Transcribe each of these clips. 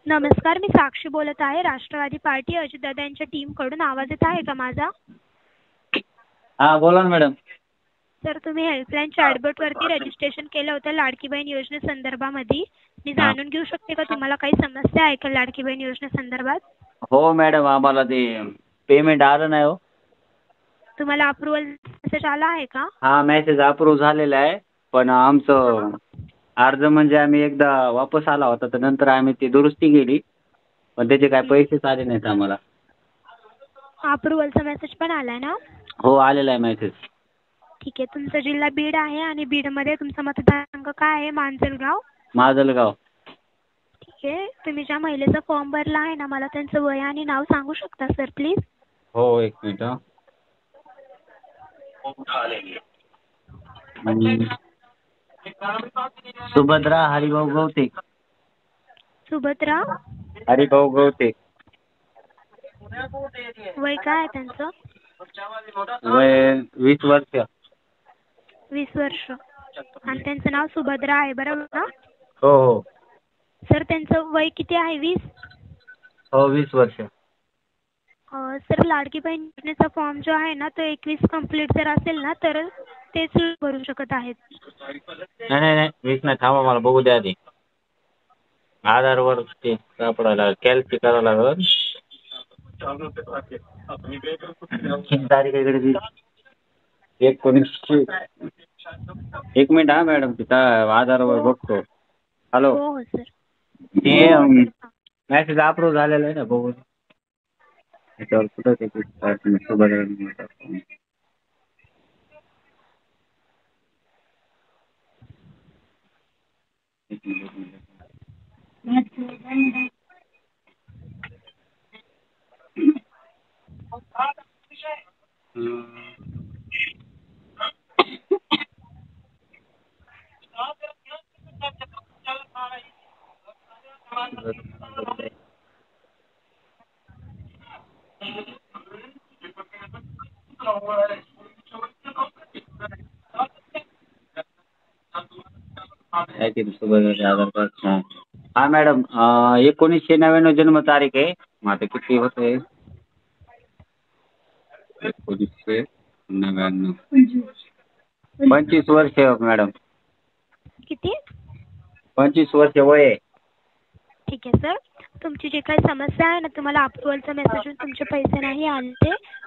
नमस्कार, मी साक्षी बोलत आहे. राष्ट्रवादी पार्टी अजितदादा यांच्या टीमकडून आवाज येत आहे का माझा? हा बोला ना मॅडम. सर, तुम्ही हेल्पलाईन चॅटबॉटवरती रजिस्ट्रेशन केलं होतं लाडकी बहीण योजनेसंदर्भामध्ये. मी जाणून घेऊ शकते का तुम्हाला काही समस्या आहे का लाडकी बहीण योजनेसंदर्भात? हो मॅडम, आम्हाला ते पेमेंट आलं नाही हो. तुम्हाला अप्रुव्हल मेसेज आला आहे का? हा, मेसेज अप्रूव्ह झालेला आहे, पण आमचं अर्ज म्हणजे आम्ही एकदा वापस आला होता, तर नंतर आम्ही ती दुरुस्ती केली, पण त्याचे काय पैसेच आले नाहीत आम्हाला. अप्रुव्हलचा मेसेज पण आलाय ना? हो, आलेला आहे मेसेज. ठीक आहे. तुमचा जिल्हा बीड आहे आणि बीडमध्ये तुमचा मतदारसंघ काय आहे? मांजलगाव. माजलगाव. ठीक आहे. तुम्ही ज्या महिलेचा फॉर्म भरला आहे ना, मला त्यांचं वय आणि नाव सांगू शकता सर प्लीज? हो, एक मिनिट. सुभद्रा हरिभाऊ गवते. सुभद्रा हरिभाऊ गवते. वय काय आहे त्यांचं? वय 20 वर्ष. 20 वर्ष. आणि त्यांचं नाव सुभद्रा आहे, बरोबर ना? हो हो सर, त्यांचं वय किती आहे? 20? हो, 20 वर्ष. सर, लाडकी बहीण योजनेचा फॉर्म जो आहे ना, तो 21 कंप्लीट जर असेल ना, तर तेच भरू शकत आहेत. नाही नाही नाही, 20 नाही. थांबा, मला बघू द्या आधी. आधारवर ते सापडायला कॅल्सी करावं लागेल. किती तारीख आहे इकडे? 19. एक मिनिट हा मॅडम, तिथं आधारवर बघतो. हॅलो. हो हो सर. ते हो सर. मॅसेज अप्रूव्ह झालेला आहे ना, बघू. त्याच्यावर कुठं ते सुभद्रा. आधार कार्ड. हा मॅडम, 1999 जन्मतारीख आहे. मग आता किती होते? 1999. 25 वर्ष मॅडम. किती? 25 वर्ष वय आहे. ठीक आहे सर. तुमची जी काही समस्या आहे ना, तुम्हाला अप्रुव्हलचा मेसेज येऊन तुमचे पैसे नाही आले,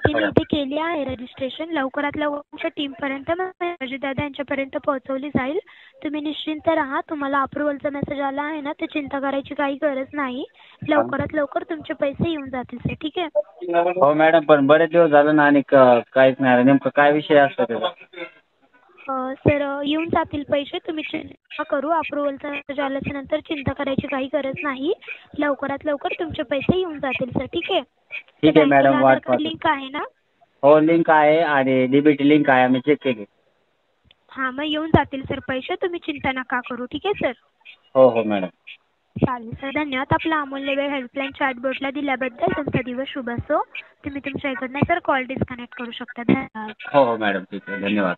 ती मी इथे केली आहे रजिस्ट्रेशन. लवकरात लवकर तुमच्या टीमपर्यंत अजितदादा यांच्यापर्यंत पोहोचवली जाईल. तुम्ही निश्चिंत राहा. तुम्हाला अप्रुव्हलचा मेसेज आला आहे ना, ते चिंता करायची काही गरज नाही. लवकरात लवकर तुमचे पैसे येऊन जातील सर. ठीक आहे? हो मॅडम, पण बरेच दिवस झालं ना आणि काहीच नाही. नेमकं काय विषय असतो त्याचा? सर, येऊन जातील पैसे. तुम्ही चिंता करू. अप्रुव्हलचा मेसेज आल्याच्या नंतर चिंता करायची काही गरज नाही. लवकरात लवकर तुमचे पैसे येऊन जातील सर. ठीक आहे? ठीक आहे मॅडम, आधार कार्ड लिंक आहे ना? हो, लिंक आहे आणि डीबीटी लिंक आहे, आम्ही चेक केली. हां, मग येऊन जातील सर पैसे. तुम्ही चिंता नका करू. ठीक आहे सर? हो हो मॅडम. चालेल सर. धन्यवाद. आपला अमूल्य वेळ हेल्पलाईन चॅटबॉटला दिल्याबद्दल. तुमचा दिवस शुभ असो. तुम्ही तुमच्या इकडनं सर कॉल डिस्कनेक्ट करू शकता. धन्यवाद. हो हो मॅडम, ठीक आहे. धन्यवाद.